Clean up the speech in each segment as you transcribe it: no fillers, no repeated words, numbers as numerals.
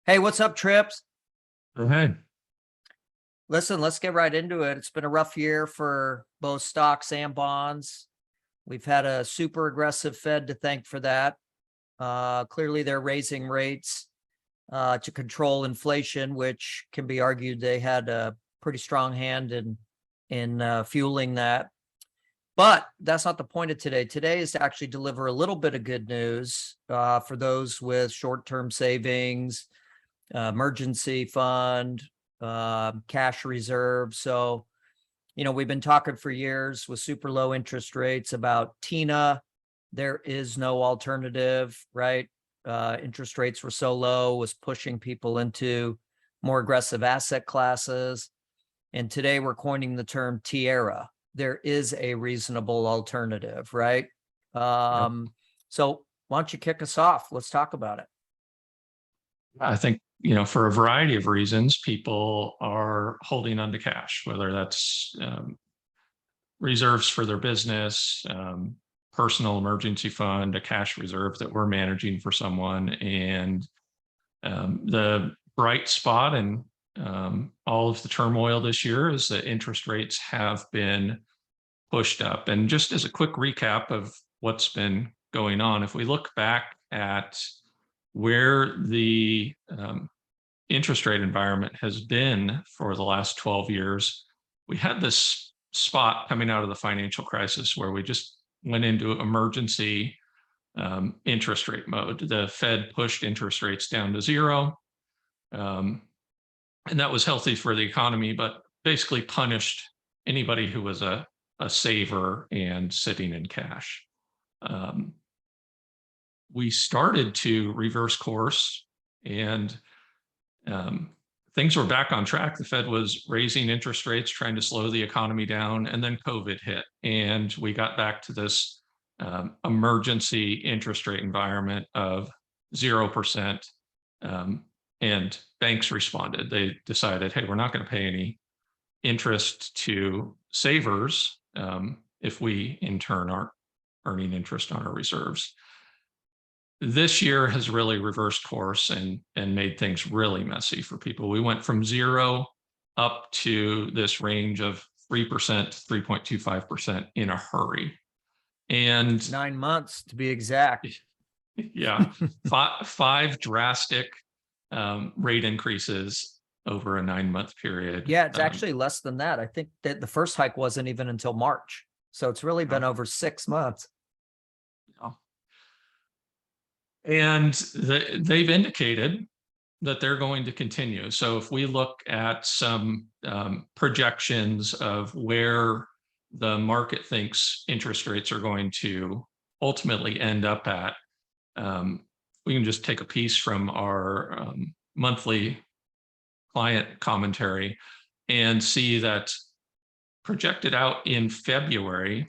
Hey, what's up, Trips? Go ahead. Listen, let's get right into it. It's been a rough year for both stocks and bonds. We've had a super aggressive Fed to thank for that. Clearly, they're raising rates to control inflation, which can be argued they had a pretty strong hand in fueling that. But that's not the point of today. Today is to actually deliver a little bit of good news for those with short-term savings, emergency fund, cash reserve. So, we've been talking for years with super low interest rates about T.I.N.A. There is no alternative, right? Interest rates were so low, was pushing people into more aggressive asset classes. And today we're coining the term T.I.A.R.A. There is a reasonable alternative, right? So why don't you kick us off? Let's talk about it. I think, for a variety of reasons, people are holding onto cash, whether that's reserves for their business, personal emergency fund, a cash reserve that we're managing for someone. And the bright spot in all of the turmoil this year is that interest rates have been pushed up. And just as a quick recap of what's been going on, if we look back at where the interest rate environment has been for the last 12 years, we had this spot coming out of the financial crisis where we just went into emergency interest rate mode. The Fed pushed interest rates down to zero. And that was healthy for the economy, but basically punished anybody who was a saver and sitting in cash. We started to reverse course, and things were back on track. The Fed was raising interest rates, trying to slow the economy down, and then COVID hit, and we got back to this emergency interest rate environment of 0%. And banks responded. They decided, hey, we're not going to pay any interest to savers if we, in turn, aren't earning interest on our reserves. This year has really reversed course and made things really messy for people. We went from zero up to this range of 3%, 3.25% in a hurry. And 9 months to be exact. Yeah, five drastic rate increases over a 9-month period. Yeah, it's actually less than that. I think that the first hike wasn't even until March. So it's really been over 6 months. And they've indicated that they're going to continue. So if we look at some projections of where the market thinks interest rates are going to ultimately end up at, we can just take a piece from our monthly client commentary and see that projected out in February,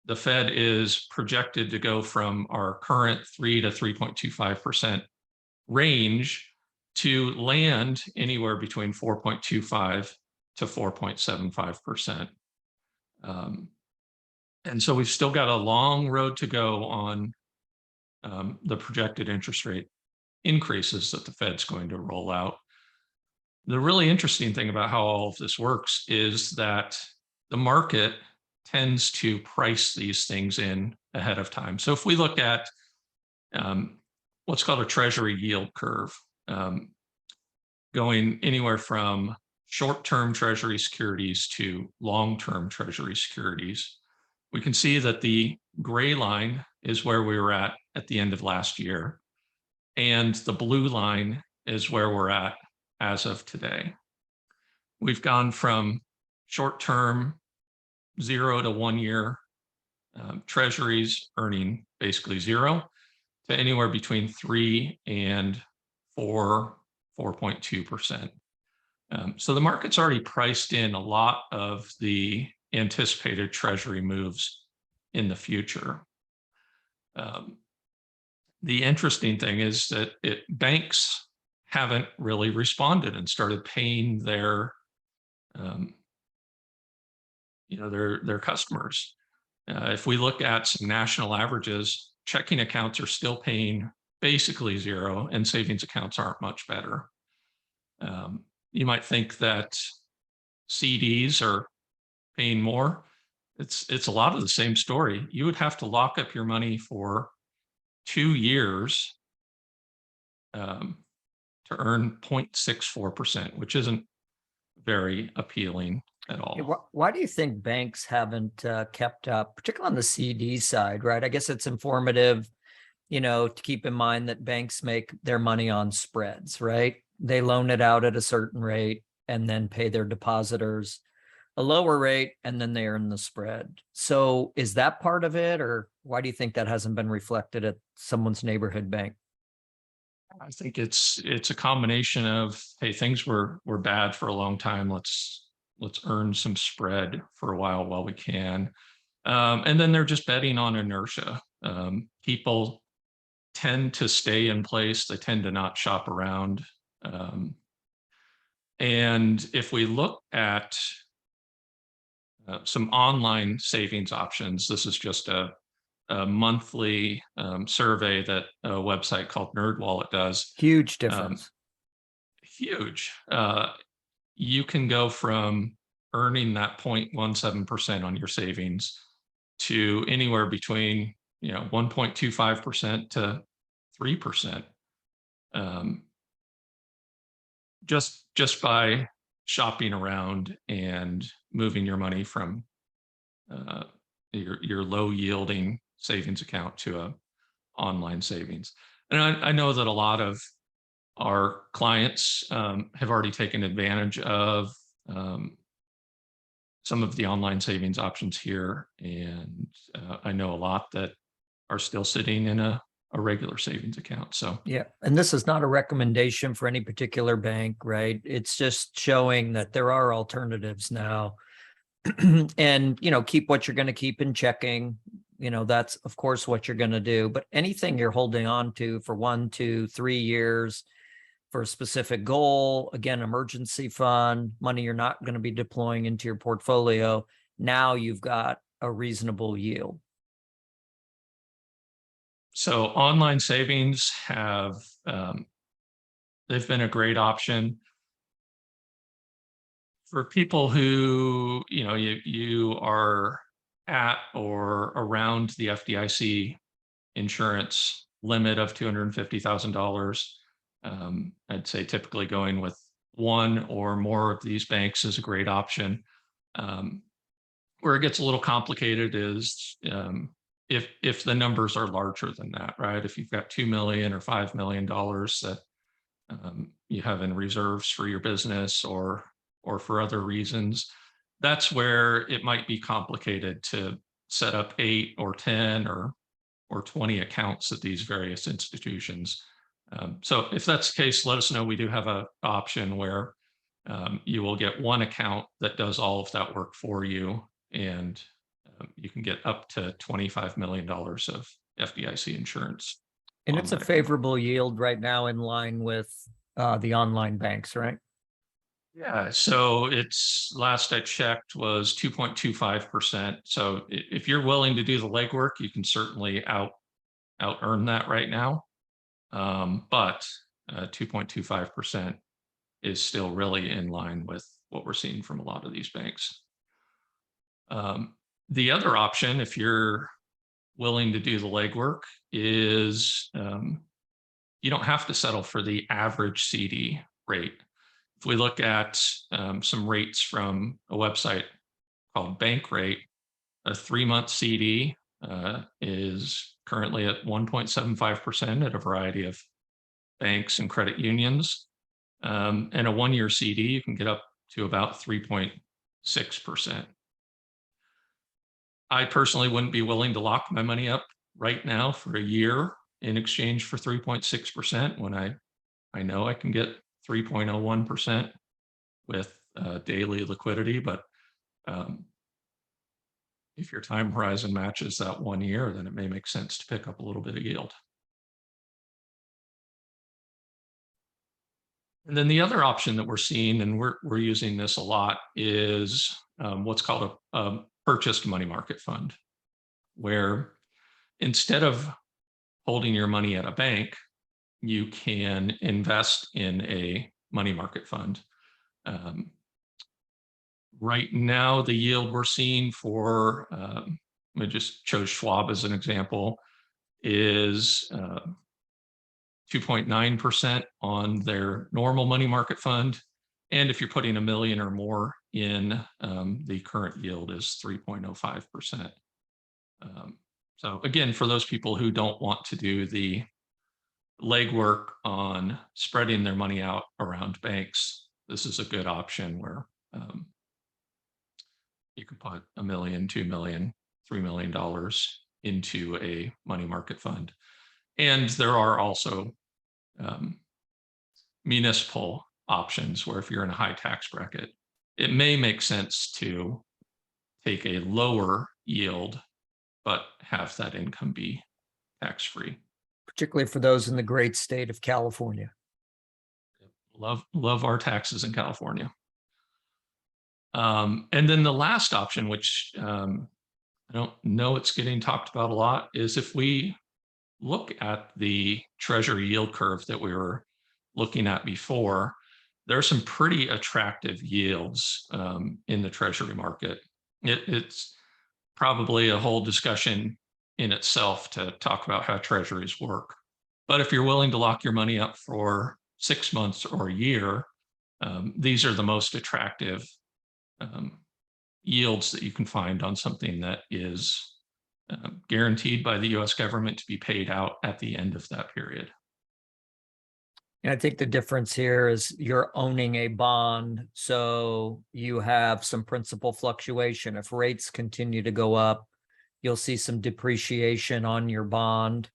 the Fed is projected to go from our current 3 to 3.25% range to land anywhere between 4.25 to 4.75%. And so we've still got a long road to go on the projected interest rate increases that the Fed's going to roll out. The really interesting thing about how all of this works is that the market tends to price these things in ahead of time. So if we look at what's called a Treasury yield curve, going anywhere from short-term Treasury securities to long-term Treasury securities, we can see that the gray line is where we were at the end of last year, and the blue line is where we're at as of today. We've gone from short-term 0 to 1 year treasuries earning basically zero to anywhere between 3 and 4.2%. So the market's already priced in a lot of the anticipated treasury moves in the future. The interesting thing is that banks haven't really responded and started paying their their customers. If we look at some national averages, checking accounts are still paying basically zero, and savings accounts aren't much better. You might think that CDs are paying more. It's a lot of the same story. You would have to lock up your money for 2 years to earn 0.64%, which isn't very appealing at all. Why do you think banks haven't kept up, particularly on the CD side, right? I guess it's informative, to keep in mind that banks make their money on spreads, right? They loan it out at a certain rate and then pay their depositors a lower rate, and then they earn the spread. So is that part of it, or why do you think that hasn't been reflected at someone's neighborhood bank? I think it's a combination of, hey, things were bad for a long time. Let's earn some spread for a while we can. And then they're just betting on inertia. People tend to stay in place. They tend to not shop around. And if we look at some online savings options, this is just a monthly survey that a website called NerdWallet does. Huge difference. Huge. You can go from earning that 0.17% on your savings to anywhere between 1.25% to 3%. Just by shopping around and moving your money from your low yielding savings account to a online savings. And I know that a lot of our clients have already taken advantage of some of the online savings options here. And I know a lot that are still sitting in a regular savings account. So yeah, and this is not a recommendation for any particular bank, right? It's just showing that there are alternatives now. And keep what you're going to keep in checking. That's of course what you're going to do, but anything you're holding on to for 1, 2, 3 years for a specific goal, again, emergency fund, money you're not going to be deploying into your portfolio, now you've got a reasonable yield. So online savings have they've been a great option for people who you are at or around the FDIC insurance limit of $250,000. I'd say typically going with one or more of these banks is a great option. Where it gets a little complicated is if the numbers are larger than that, right? If you've got $2 million or $5 million that you have in reserves for your business or for other reasons, that's where it might be complicated to set up 8 or 10 or 20 accounts at these various institutions. So if that's the case, let us know. We do have an option where you will get one account that does all of that work for you, and you can get up to $25 million of FDIC insurance. And it's a favorable yield right now, in line with the online banks, right? Yeah, so it's, last I checked, was 2.25%. So if you're willing to do the legwork, you can certainly out earn that right now. But 2.25% is still really in line with what we're seeing from a lot of these banks. The other option, if you're willing to do the legwork, is you don't have to settle for the average CD rate. If we look at some rates from a website called Bankrate, a 3-month CD is currently at 1.75% at a variety of banks and credit unions. And a 1-year CD, you can get up to about 3.6%. I personally wouldn't be willing to lock my money up right now for a year in exchange for 3.6% when I know I can get 3.01% with daily liquidity. But if your time horizon matches that 1 year, then it may make sense to pick up a little bit of yield. And then the other option that we're seeing, and we're using this a lot, is what's called a purchased money market fund, where instead of holding your money at a bank, you can invest in a money market fund. Right now, the yield we're seeing for, I just chose Schwab as an example, is 2.9% on their normal money market fund. And if you're putting $1 million or more in, the current yield is 3.05%. So again, for those people who don't want to do the legwork on spreading their money out around banks, this is a good option where you can put $1 million, $2 million, $3 million into a money market fund. And there are also municipal options where if you're in a high tax bracket, it may make sense to take a lower yield, but have that income be tax-free. Particularly for those in the great state of California. Love our taxes in California. And then the last option, which I don't know it's getting talked about a lot, is if we look at the Treasury yield curve that we were looking at before, there are some pretty attractive yields in the Treasury market. It's probably a whole discussion in itself to talk about how Treasuries work. But if you're willing to lock your money up for 6 months or a year, these are the most attractive yields that you can find on something that is guaranteed by the US government to be paid out at the end of that period. And I think the difference here is you're owning a bond, so you have some principal fluctuation. If rates continue to go up, you'll see some depreciation on your bond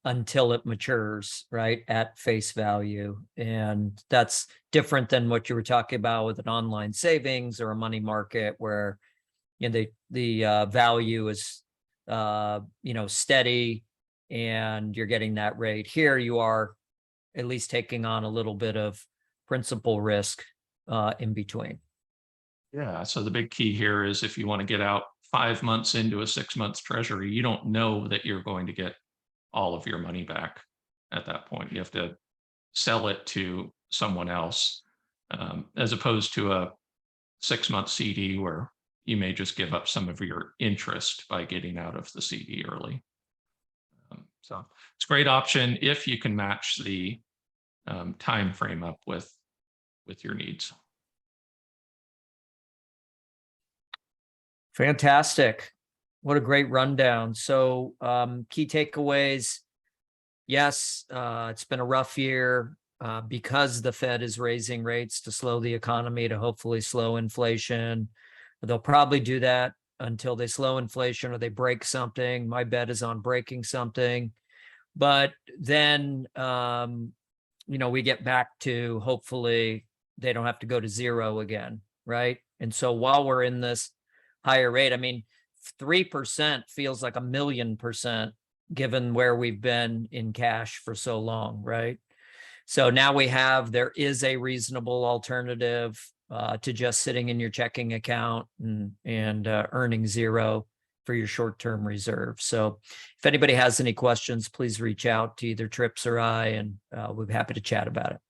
until it matures, right, at face value. And that's different than what you were talking about with an online savings or a money market where, you know, the value is steady and you're getting that rate. Here you are at least taking on a little bit of principal risk in between. Yeah, so the big key here is if you want to get out 5 months into a 6-month Treasury, you don't know that you're going to get all of your money back at that point. You have to sell it to someone else, as opposed to a 6-month CD where you may just give up some of your interest by getting out of the CD early. So it's a great option if you can match the time frame up with your needs. Fantastic. What a great rundown. So key takeaways. Yes, it's been a rough year because the Fed is raising rates to slow the economy, to hopefully slow inflation. They'll probably do that until they slow inflation or they break something. My bet is on breaking something. But then, we get back to hopefully they don't have to go to zero again, right? And so while we're in this higher rate, I mean, 3% feels like 1,000,000% given where we've been in cash for so long, right? So now there is a reasonable alternative to just sitting in your checking account and earning zero for your short-term reserve. So if anybody has any questions, please reach out to either Trips or I, and we'll be happy to chat about it.